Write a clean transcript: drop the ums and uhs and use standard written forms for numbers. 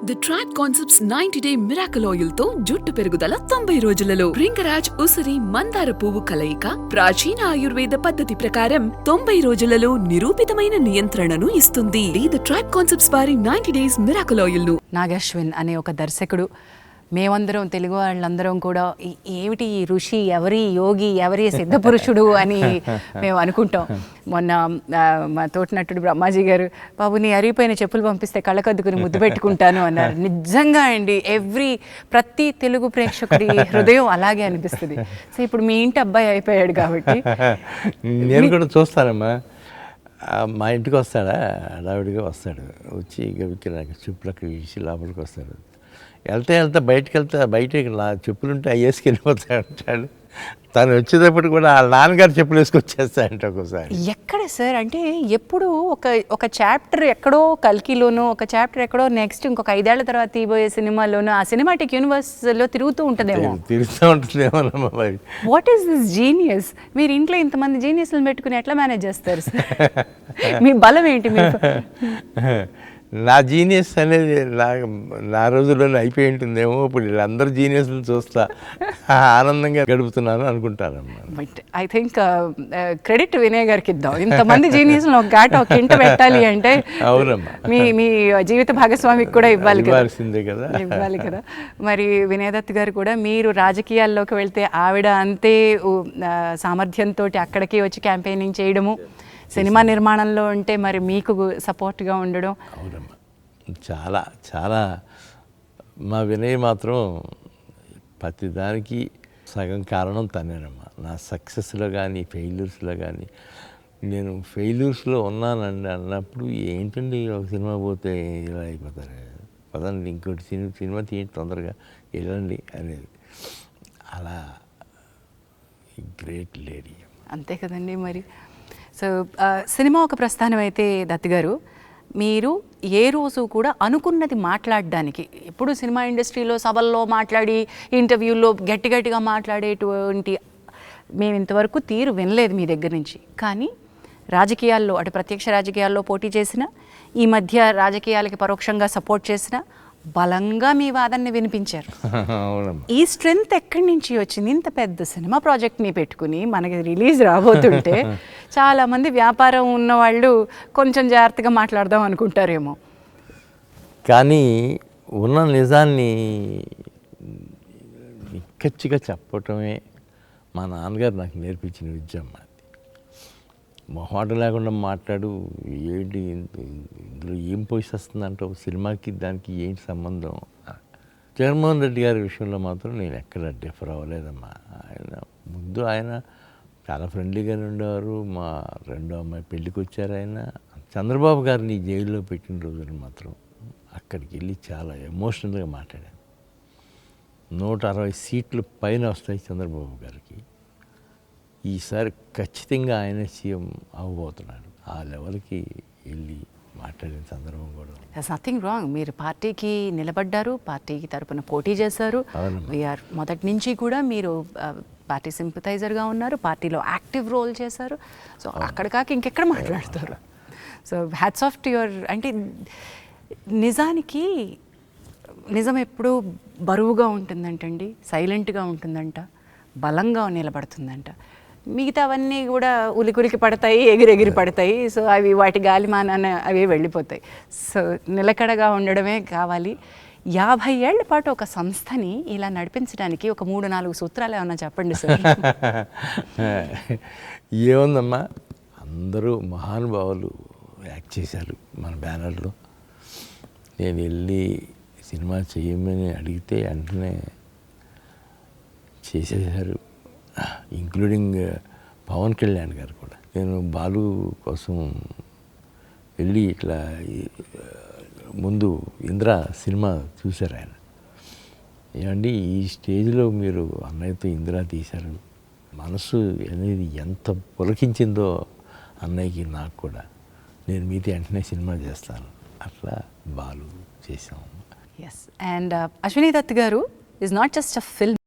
The tribe concepts 90-day miracle oil తో జుట్టు పెరుగుదల 90 రోజులలో భృంగరాజ్ ఉసిరి మందార పువ్వు కలయిక ప్రాచీన ఆయుర్వేద పద్ధతి ప్రకారం 90 రోజులలో నిరూపితమైన నియంత్రణను ఇస్తుంది. ది ట్రైబ్ కాన్సెప్ట్స్ వారి 90 days మిరాకల్ ఆయిల్ ను నాగశ్విన్ అనే ఒక దర్శకుడు, మేమందరం తెలుగు వాళ్ళందరం కూడా ఏమిటి ఈ ఋషి, ఎవరి యోగి, ఎవరి సిద్ధపురుషుడు అని మేము అనుకుంటాం. మొన్న మా తోటినట్టుడు బ్రహ్మాజీ గారు, బాబు నీ అరిగిపోయిన చెప్పులు పంపిస్తే కళ్ళకద్దుకుని ముద్దు పెట్టుకుంటాను అన్నారు. నిజంగా అండి, ప్రతి తెలుగు ప్రేక్షకుడి హృదయం అలాగే అనిపిస్తుంది. సో ఇప్పుడు మీ ఇంటి అబ్బాయి అయిపోయాడు కాబట్టి నేను కూడా చూస్తానమ్మా. మా ఇంటికి వస్తాడా, హడావిడిగా వస్తాడు, వచ్చి గవికి నాకు చెప్పులకి ఇచ్చి లోపలికి వస్తాడు. వెళ్తే బయటికి నా చెప్పులుంటే అవి వేసుకెళ్ళిపోతాడు. తను వచ్చేటప్పుడు కూడా వాళ్ళ నాన్నగారు చెప్పులు వేసుకొచ్చేస్తాయంట ఒక్కోసారి. ఎక్కడ సార్ అంటే ఎప్పుడు ఒక చాప్టర్ ఎక్కడో కల్కిలోనో, ఒక చాప్టర్ ఎక్కడో నెక్స్ట్ ఇంకొక 5 ఏళ్ల తర్వాత తీయబోయే సినిమాలోనో ఆ సినిమాటిక్ యూనివర్స్లో తిరుగుతూ ఉంటుందేమో. మరి వాట్ ఈస్ దిస్ జీనియస్? మీరు ఇంట్లో ఇంతమంది జీనియస్లను పెట్టుకుని ఎట్లా మేనేజ్ చేస్తారు సార్? మీ బలం ఏంటి? మీరు నా జీనియస్ అనేది నా రోజుల్లోనే అయిపోయి ఉంటుందేమో. ఇప్పుడు వీళ్ళందరూ జీనియస్లు చూస్తా ఆనందంగా గడుపుతున్నాను అనుకుంటారమ్మా. But I think credit Vinay గారికి ఇద్దాం. ఇంతమంది జీనియస్లు ఒక ఇంట పెట్టాలి అంటే అవునమ్మా, మీ జీవిత భాగస్వామికి కూడా ఇవ్వాల్సిందే కదా. ఇవ్వాలి కదా. మరి వినయ్ దత్ గారు కూడా మీరు రాజకీయాల్లోకి వెళ్తే ఆవిడ అంతే సామర్థ్యంతో అక్కడికి వచ్చి క్యాంపెయినింగ్ చేయడము, సినిమా నిర్మాణంలో ఉంటే మరి మీకు సపోర్ట్గా ఉండడం. అవునమ్మా, చాలా చాలా. మా వినయ్ మాత్రం ప్రతిదానికి సగం కారణం తనేనమ్మా. నా సక్సెస్లో కానీ ఫెయిల్యూర్స్లో కానీ. నేను ఫెయిల్యూర్స్లో ఉన్నానండి అన్నప్పుడు, ఏంటండి ఒక సినిమా పోతే ఇలా అయిపోతారు, పదండి ఇంకోటి సినిమా తీయండి తొందరగా వెళ్ళండి అనేది. అలా గ్రేట్ లేడీ. అంతే కదండి. మరి సో సినిమా ఒక ప్రస్థానం అయితే దత్ గారు, మీరు ఏ రోజు కూడా అనుకున్నది మాట్లాడడానికి, ఎప్పుడు సినిమా ఇండస్ట్రీలో సభల్లో మాట్లాడి ఇంటర్వ్యూల్లో గట్టిగా మాట్లాడేటువంటి మేము ఇంతవరకు తీరు వినలేదు మీ దగ్గర నుంచి. కానీ రాజకీయాల్లో, అటు ప్రత్యక్ష రాజకీయాల్లో పోటీ చేసిన, ఈ మధ్య రాజకీయాలకి పరోక్షంగా సపోర్ట్ చేసిన, బలంగా మీ వాదనని వినిపించారు. ఈ స్ట్రెంగ్త్ ఎక్కడి నుంచి వచ్చింది? ఇంత పెద్ద సినిమా ప్రాజెక్ట్ని పెట్టుకుని మనకి రిలీజ్ రాబోతుంటే చాలామంది వ్యాపారం ఉన్నవాళ్ళు కొంచెం జాగ్రత్తగా మాట్లాడదాం అనుకుంటారేమో. కానీ ఉన్న నిజాన్ని నిక్కచ్చిగా చెప్పటమే మా నాన్నగారు నాకు నేర్పించిన విద్య అమ్మా. మొహాట లేకుండా మాట్లాడు, ఏంటి ఇందులో ఏం పోషిస్తుందంటే సినిమాకి దానికి ఏంటి సంబంధం. జగన్మోహన్ రెడ్డి గారి విషయంలో మాత్రం నేను ఎక్కడ డిఫర్ అవ్వలేదమ్మా. ఆయన చాలా ఫ్రెండ్లీగానే ఉండేవారు. మా రెండో అమ్మాయి పెళ్ళికి వచ్చారు ఆయన. చంద్రబాబు గారిని జైల్లో పెట్టిన రోజున మాత్రం అక్కడికి వెళ్ళి చాలా ఎమోషనల్గా మాట్లాడాను. 160 సీట్లు పైన వస్తాయి చంద్రబాబు గారికి. ఈసారి ఖచ్చితంగా ఆయన సీఎం అవ్వబోతున్నాడు. ఆ లెవెల్కి వెళ్ళి మాట్లాడిన సందర్భం కూడా. That's nothing wrong. మీరు పార్టీకి నిలబడ్డారు, పార్టీకి తరపున పోటీ చేశారు. వీఆర్ మొదటి నుంచి కూడా మీరు పార్టీ సింపథైజర్గా ఉన్నారు, పార్టీలో యాక్టివ్ రోల్ చేశారు. సో అక్కడ కాక ఇంకెక్కడ మాట్లాడతారు? So hats off to your. అంటే నిజానికి నిజం ఎప్పుడూ బరువుగా ఉంటుందంటండి, సైలెంట్గా ఉంటుందంట, బలంగా నిలబడుతుందంట. మిగతావన్నీ కూడా ఉలికులికి పడతాయి, ఎగిరెగిరి పడతాయి. సో అవి వాటి గాలిమానాన అవి వెళ్ళిపోతాయి. సో నిలకడగా ఉండడమే కావాలి. 50 ఏళ్ల పాటు ఒక సంస్థని ఇలా నడిపించడానికి ఒక 3-4 సూత్రాలు ఏమన్నా చెప్పండి సార్. ఏముందమ్మా, అందరూ మహానుభావులు యాక్ట్ చేశారు మన బ్యానర్లో. నేను వెళ్ళి సినిమా చేయమని అడిగితే వెంటనే చేసేసారు, ఇంక్లూడింగ్ పవన్ కళ్యాణ్ గారు కూడా. నేను బాలు కోసం వెళ్ళి ఇట్లా ముందు ఇంద్ర సినిమా చూశారు ఆయన. ఏమండి ఈ స్టేజ్లో మీరు అన్నయ్యతో ఇంద్ర తీశారు, మనసు అనేది ఎంత పులకించిందో అన్నయ్యకి నాకు కూడా, నేను మీతో వెంటనే సినిమా చేస్తాను. అట్లా బాలు చేసాము. ఎస్. అండ్ అశ్విని దత్ గారు is not just a film.